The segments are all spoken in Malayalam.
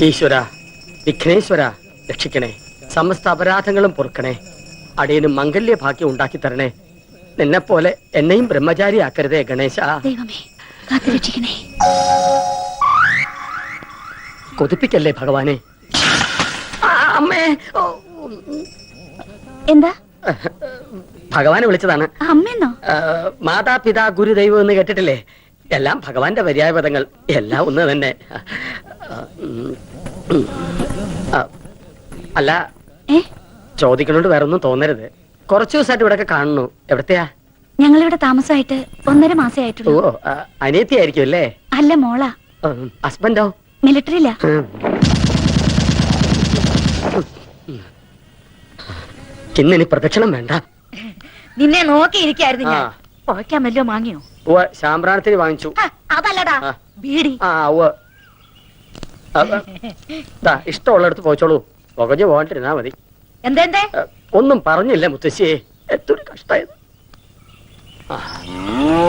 ഈശ്വര, വിഘ്നേശ്വര രക്ഷിക്കണേ, സമസ്ത അപരാധങ്ങളും പൊറുക്കണേ, അടിയനും മംഗല്യ ഭാഗ്യം ഉണ്ടാക്കി തരണേ. നിന്നെ പോലെ എന്നെയും ബ്രഹ്മചാരിയാക്കരുതേ ഗണേശ. കൊതിപ്പിക്കല്ലേ ഭഗവാനെ. അമ്മേ, എന്താ ഭഗവാനെ വിളിച്ചതാണ്. അമ്മയെന്നോ? മാതാപിതാ ഗുരുദൈവം എന്ന് കേട്ടിട്ടില്ലേ? എല്ലാം ഭഗവാന്റെ പര്യായപദങ്ങൾ, എല്ലാം ഒന്ന് തന്നെ. അല്ല, ചോദിക്കണോണ്ട് വേറെ ഒന്നും തോന്നരുത്. കുറച്ചു ദിവസമായിട്ട് ഇവിടെ കാണുന്നു. എവിടത്തെയാ? ഞങ്ങളിവിടെ താമസമായിട്ട് 1.5 മാസേ ആയിട്ടുള്ളൂ. ഓ, അനിയത്തിയായിരിക്കും അല്ലേ? അല്ല, മോളാ. ഹസ്ബൻഡോ? മിലിറ്ററിയില്ല. ഇന്നിനി പ്രദക്ഷിണം വേണ്ട. നിന്നെ നോക്കിയിരിക്കായിരുന്നു ഞാൻ. പുഴയ്ക്കാൻ വല്ലോ വാങ്ങിയോ? ശാമ്പ്രാണത്തിന് വാങ്ങിച്ചു. അതല്ലടാ, ബീഡി. ഇഷ്ടമുള്ളടത്ത് പോയിച്ചോളൂ, പുകഞ്ഞു പോകാണ്ടിരുന്നാ മതി. എന്തേ? ഒന്നും പറഞ്ഞില്ല മുത്തശ്ശിയെ, എത്തൊരു കഷ്ടായത്.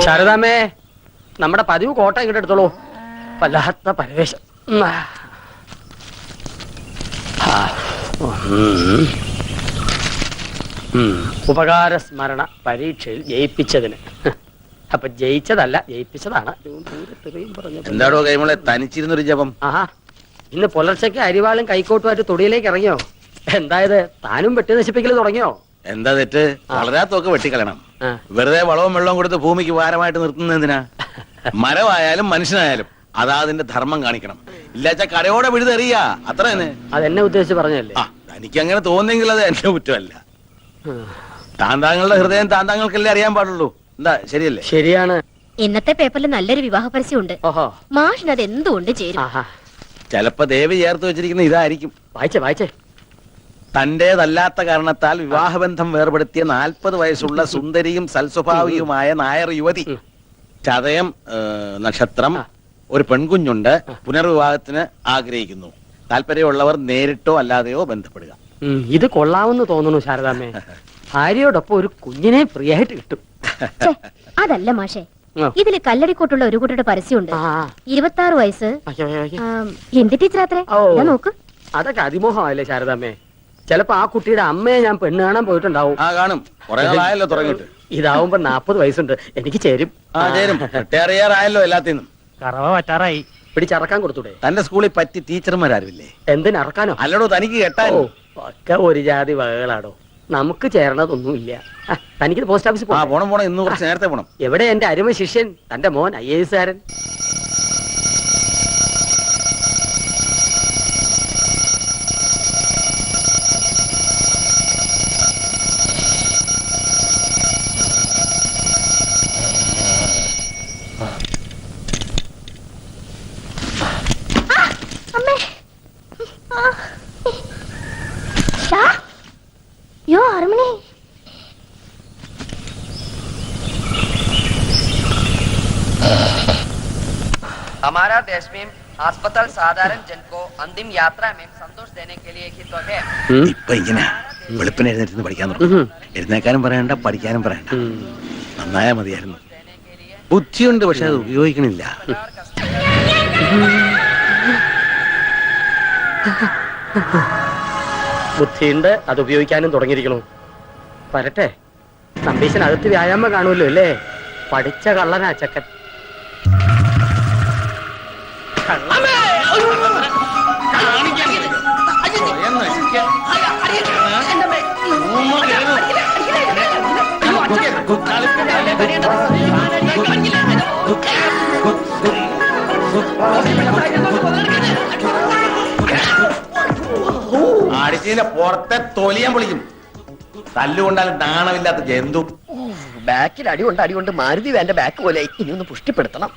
ശാരദാമ്മേ, നമ്മുടെ പതിവ് കോട്ട ഇങ്ങോട്ട് എടുത്തോളൂ. വല്ലാത്ത പരവേശം. ഉപകാര സ്മരണ പരീക്ഷയിൽ ജയിപ്പിച്ചതിന്. അപ്പൊ ജയിച്ചതല്ല, ജയിപ്പിച്ചതാണ്. എന്താടോ കൈമളെ തനിച്ചിരുന്നൊരു ജപം? ആഹാ, ഇന്ന് പുലർച്ചയ്ക്ക് അരിവാളും കൈക്കോട്ടുമായിട്ട് തൊടിയിലേക്ക് ഇറങ്ങിയോ? എന്തായത്, താനും വെട്ടി നശിപ്പിക്കൽ തുടങ്ങിയോ? എന്താ തെറ്റ്? വളരാത്തൊക്കെ വെട്ടിക്കളയണം. വെറുതെ വളവും വെള്ളവും കൊടുത്ത് ഭൂമിക്ക് ഭാരമായിട്ട് നിർത്തുന്നതിനാ? മരമായാലും മനുഷ്യനായാലും അതാ അതിന്റെ ധർമ്മം കാണിക്കണം. ഇല്ലാച്ച കടയോടെ വിഴുതെറിയ, അത്ര തന്നെ. അതെന്നെ ഉദ്ദേശിച്ച് പറഞ്ഞല്ലേ? എനിക്ക് അങ്ങനെ തോന്നിയെങ്കിൽ അത് എന്റെ കുറ്റമല്ല. താന്താങ്ങളുടെ ഹൃദയം താന്താങ്ങൾക്കല്ലേ അറിയാൻ പാടുള്ളൂ. എന്താ, ശരിയല്ലേ? ശരിയാണ്. ഇന്നത്തെ പേപ്പറിൽ നല്ലൊരു വിവാഹ പരസ്യമുണ്ട്. മാഷിന് അത് എന്തുകൊണ്ട് ചേരും? ചിലപ്പോ ദേവി ചേർത്ത് വെച്ചിരിക്കുന്ന ഇതായിരിക്കും. വായിച്ചേ. തന്റേതല്ലാത്ത കാരണത്താൽ വിവാഹബന്ധം വേർപെടുത്തിയ 40 വയസ്സുള്ള സുന്ദരിയും സൽസ്വഭാവിയുമായ നായർ യുവതി. ചതയം നക്ഷത്രം, ഒരു പെൺകുഞ്ഞുണ്ട്. പുനർവിവാഹത്തിന് ആഗ്രഹിക്കുന്നു. താല്പര്യമുള്ളവർ നേരിട്ടോ അല്ലാതെയോ ബന്ധപ്പെടുക. ഇത് കൊള്ളാമെന്ന് തോന്നുന്നു ശാരദാമ്മേ. ഭാര്യയോടൊപ്പം ഒരു കുഞ്ഞിനെ ഫ്രീ ആയിട്ട് കിട്ടും. അതല്ല മാഷേ, ഇതില് കല്ലടിക്കോട്ടുള്ള ഒരു കുട്ടിയുടെ പരസ്യമുണ്ട്. 26 വയസ്സ്, ഹിന്ദി ടീച്ചറാത്രേ. നോക്ക്. അതൊക്കെ അതിമോഹമല്ലേ ശാരദാമ്മേ? ചിലപ്പോ ആ കുട്ടിയുടെ അമ്മയെ ഞാൻ പെണ്ണ് കാണാൻ പോയിട്ടുണ്ടാവും. കാണും. നാളായല്ലോ തുടങ്ങിയിട്ട്. ഇതാവുമ്പോ 40 വയസ്സുണ്ട്. എനിക്ക് ചേരും. അറിയാറായല്ലോ എല്ലാത്തിനും. കറവ പറ്റാറായി. പിടിച്ചറക്കാൻ കൊടുത്തൂടെ? തന്റെ സ്കൂളിൽ പറ്റി ടീച്ചർമാരാരുമില്ലേ? എന്തിനറക്കാനോ? അല്ലടോ, തനിക്ക് കേട്ടാലോ? ഒക്കെ ഒരു ജാതി വകകളാടോ. നമുക്ക് ചേരണതൊന്നുമില്ല. തനിക്ക് പോസ്റ്റ് ഓഫീസിൽ പോണം. ഇന്ന് കുറച്ച് നേരത്തെ പോണം. എവിടെ എന്റെ അരുമ ശിഷ്യൻ, തന്റെ മോൻ IAS കാരൻ? हमारा देश में अस्पताल साधारण जन को अंतिम यात्रा में संतोष देने के लिए ही तो है. ഇപ്പൊ ഇങ്ങനെ വെളുപ്പിന് എഴുന്നേറ്റ് പഠിക്കാൻ തുടങ്ങും. എഴുന്നേക്കാനും പറയണ്ട, പഠിക്കാനും പറയണ്ട. നന്നായാ മതിയായിരുന്നു. ബുദ്ധിയുണ്ട്, പക്ഷെ അത് ഉപയോഗിക്കണില്ല. ബുദ്ധിയുണ്ട്, അത് ഉപയോഗിക്കാനും തുടങ്ങിയിരിക്കണു. വരട്ടെ. നമ്പീശനകത്ത് വ്യായാമം കാണുമല്ലോ അല്ലേ? പഠിച്ച കള്ളനാ ചക്കൻ. അടിച്ചതിന്റെ പുറത്തെ തൊലിയാൻ പൊളിക്കും. തല്ലുകൊണ്ടാലും നാണമില്ലാത്ത ജന്തു. ബാക്കിൽ അടികൊണ്ട് മാരുതി വേണ്ട ബാക്ക് പോലെ ഇനി ഒന്ന് പുഷ്ടിപ്പെടുത്തണം.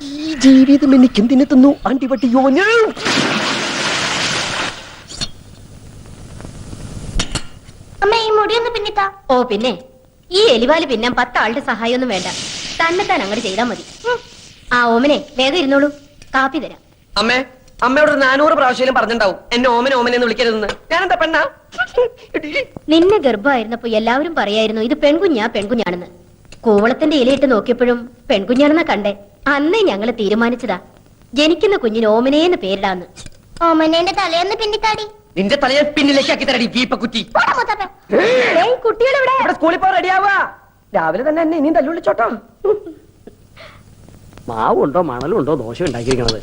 ഈ ജീവിതം എനിക്ക് എന്തിനെത്തുന്നു അണ്ടിപട്ടിയോ? ഓ പിന്നെ ഈ എലിവാല് പിന്നെ 10 ആളുടെ സഹായമൊന്നും വേണ്ട. തന്നെത്താൻ അങ്ങോട്ട് ചെയ്താൽ മതി. ആ ഓമനെ വേഗം ഇരുന്നോളൂ, കാപ്പി തരാം. അമ്മയോട് 400 പ്രാവശ്യം പറഞ്ഞിട്ടുണ്ടാവും എന്നെ ഓമനെന്ന് വിളിക്കരുതെന്ന്. ഞാനെന്താ പെണ്ണാ? നിന്നെ ഗർഭമായിരുന്നപ്പോ എല്ലാവരും പറയായിരുന്നു ഇത് പെൺകുഞ്ഞാണെന്ന്. കൂവളത്തിന്റെ ഇലയിട്ട് നോക്കിയപ്പോഴും പെൺകുഞ്ഞാണെന്നാ കണ്ടേ. അന്നേ ഞങ്ങള് തീരുമാനിച്ചതാ. ജനിക്കുന്ന കുഞ്ഞിന് ഓമനേന്ന് പേരിടാന്ന്. ഓമനേന്റെ തലേന്ന് പിന്നിത്താടി. നിന്റെ തലയെ പിന്നിലേക്ക് ആക്കി തരടി വീപ്പക്കുറ്റി. കുട്ടികളെവിടെ? ഇവിടെ സ്കൂളിൽ പോ റെഡിയാവുക. രാവിലെ തന്നെ എന്നെ ഇനിയും തല്ലുള്ളിച്ചോട്ടോ. മാവുണ്ടോ മണലുണ്ടോ ദോശ ഉണ്ടാക്കിയിരിക്കണത്.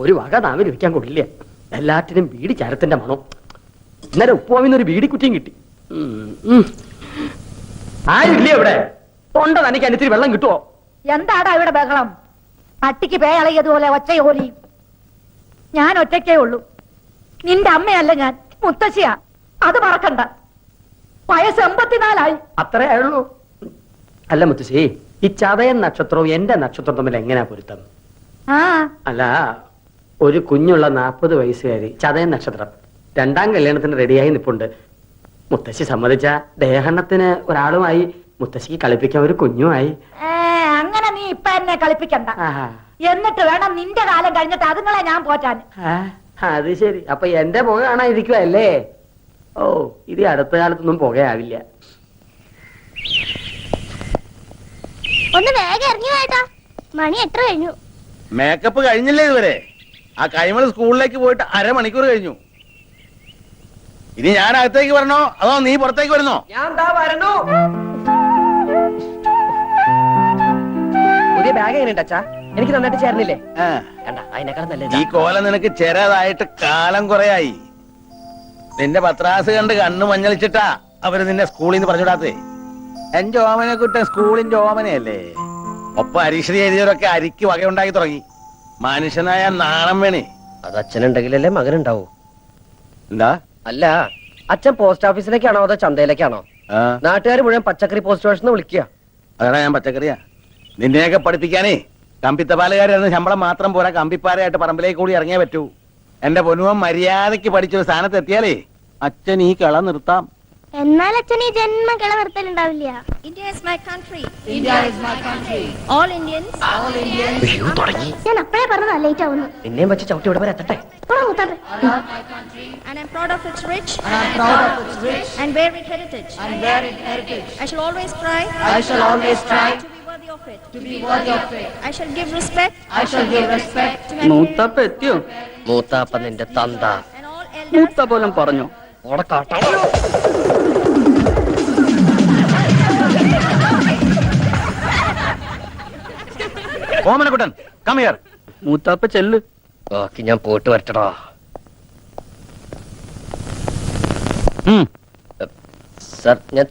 ഒരു വക നാവിൽ വെക്കാൻ കൊള്ളില്ല. എല്ലാറ്റിനും ബീഡി ചരത്തിന്റെ മണം. ഇന്നലെ ഉപ്പുവാമിന്നൊരു ബീഡി കുറ്റിയും കിട്ടി. ആരില്ലേ ഇവിടെ? തൊണ്ട തനിക്ക് അതിന് വെള്ളം കിട്ടുമോ? എന്താടാ ഇവിടെ ബഹളം? പട്ടിക്ക് പേയളയതുപോലെ ഒച്ചയോലി. ഞാൻ ഒറ്റയ്ക്കേ ഉള്ളൂ. നിന്റെ അമ്മയല്ല ഞാൻ, മുത്തശ്ശിയാ. അത് മറക്കണ്ട. വയസ്സ് 84 അത്രേ ആയുള്ളൂ. അല്ല മുത്തശ്ശി, ഈ ചതയൻ നക്ഷത്രവും എന്റെ നക്ഷത്രവും തമ്മിൽ എങ്ങനെയാ പൊരുത്തം? ആ അല്ല, ഒരു കുഞ്ഞുള്ള 40 വയസ്സുകാരി, ചതയൻ നക്ഷത്രം, 2ാം കല്യാണത്തിന് റെഡിയായി നിപ്പുണ്ട്. മുത്തശ്ശി സമ്മതിച്ച ദേഹണ്ണത്തിന് ഒരാളുമായി, മുത്തശ്ശിക്ക് കളിപ്പിക്കാൻ ഒരു കുഞ്ഞുമായി. അങ്ങനെ നീ ഇപ്പൊ എന്നെ കളിപ്പിക്കണ്ട. ആഹാ. എന്നിട്ട് വേണം നിന്റെ കാലം കഴിഞ്ഞിട്ട് അതുങ്ങളെ ഞാൻ പോറ്റാൻ. ആ, അത് ശരി. അപ്പൊ എന്റെ പുക കാണാതിരിക്കുവല്ലേ? ഓ, ഇത് അടുത്ത കാലത്തൊന്നും പുകയാവില്ല. ഒന്ന് വേഗം ഇറങ്ങി വേട്ടാ, മണി 8 കഴിഞ്ഞു. മേക്കപ്പ് കഴിഞ്ഞില്ലേ ഇതുവരെ? ആ കൈമൾ സ്കൂളിലേക്ക് പോയിട്ട് അരമണിക്കൂർ കഴിഞ്ഞു. ഇനി ഞാൻ അകത്തേക്ക് വരണോ അതോ നീ പുറത്തേക്ക് വരുന്നോ? ഞാൻ ദാ വരണു. പുതിയ ബാഗ് എങ്ങനെയുണ്ട് അച്ഛാ? എനിക്ക് നന്നായിട്ട് ചേർന്നില്ലേ? ആ, കണ്ട അതിനേക്കാൾ നല്ലത്. ഈ കോല നിനക്ക് ചെറുതായിട്ട് കാലം കുറയായി. നിന്റെ പത്രാസ് കണ്ട് കണ്ണു മഞ്ഞളിച്ചിട്ടാ അവര് നിന്നെ സ്കൂളിൽ നിന്ന് പറഞ്ഞുവിടാത്തേ. എന്റെ ഓമനെ കുട്ടൻ സ്കൂളിന്റെ ഓമനയല്ലേ. ഒപ്പം അരീക്ഷണി എഴുതിയവരൊക്കെ അരിക്ക് വകയുണ്ടാക്കി തുടങ്ങി. മനുഷ്യനായ നാണം വേണേ. അത് അച്ഛനുണ്ടെങ്കിലല്ലേ മകനുണ്ടാവൂ. എന്താ? അല്ല, അച്ഛൻ പോസ്റ്റ് ഓഫീസിലേക്കാണോ അതോ ചന്തയിലേക്കാണോ? ആ, നാട്ടുകാർ മുഴുവൻ പച്ചക്കറി പോസ്റ്റ് സ്റ്റേഷനിൽ വിളിക്കുക. അതാണ് ഞാൻ പച്ചക്കറിയാ. നിന്നെയൊക്കെ പഠിപ്പിക്കാനേ കമ്പിത്തപാലുകാരായിരുന്നു. ശമ്പളം മാത്രം പോരാ, കമ്പിപ്പാരയായിട്ട് പറമ്പിലേക്ക് കൂടി ഇറങ്ങിയേ പറ്റൂ. എന്റെ പൊന്നുവൻ മര്യാദയ്ക്ക് പഠിച്ചൊരു സ്ഥാനത്ത് എത്തിയാലേ അച്ഛൻ ഈ കള നിർത്താം. എന്നാൽ അച്ഛൻ ഈ ജന്മ കിള നിർത്തലുണ്ടാവില്ല. India is my country. India is my country. All Indians. All Indians. അയ്യോ, തുടങ്ങി. ഞാൻ അപ്പഴേ പറഞ്ഞതാ ലേറ്റ് ആവുന്നു. നിന്നെയും വെച്ച് ചവിട്ടി ഇവിടെ വരെ എത്തട്ടെ. പോടാ മുത്താപ്പേ. And I'm proud of its rich. And I'm proud of its rich. And varied heritage. And varied heritage. I shall always try. I shall always try. To be worthy of it. To be worthy of it. I shall give respect. I shall give respect. To my മൂത്തപ്പ എത്തിയോ? മൂത്താപ്പ നിന്റെ തന്ത and all elders. മൂത്ത പോലും പറഞ്ഞു. ഓടെ കാട്ടാ. Omanakuttan come here. മൂത്താപ്പ ചെല്ല്. ബാക്കി ഞാൻ പോയിട്ട് വരട്ടടാ. സർ, ഞാൻ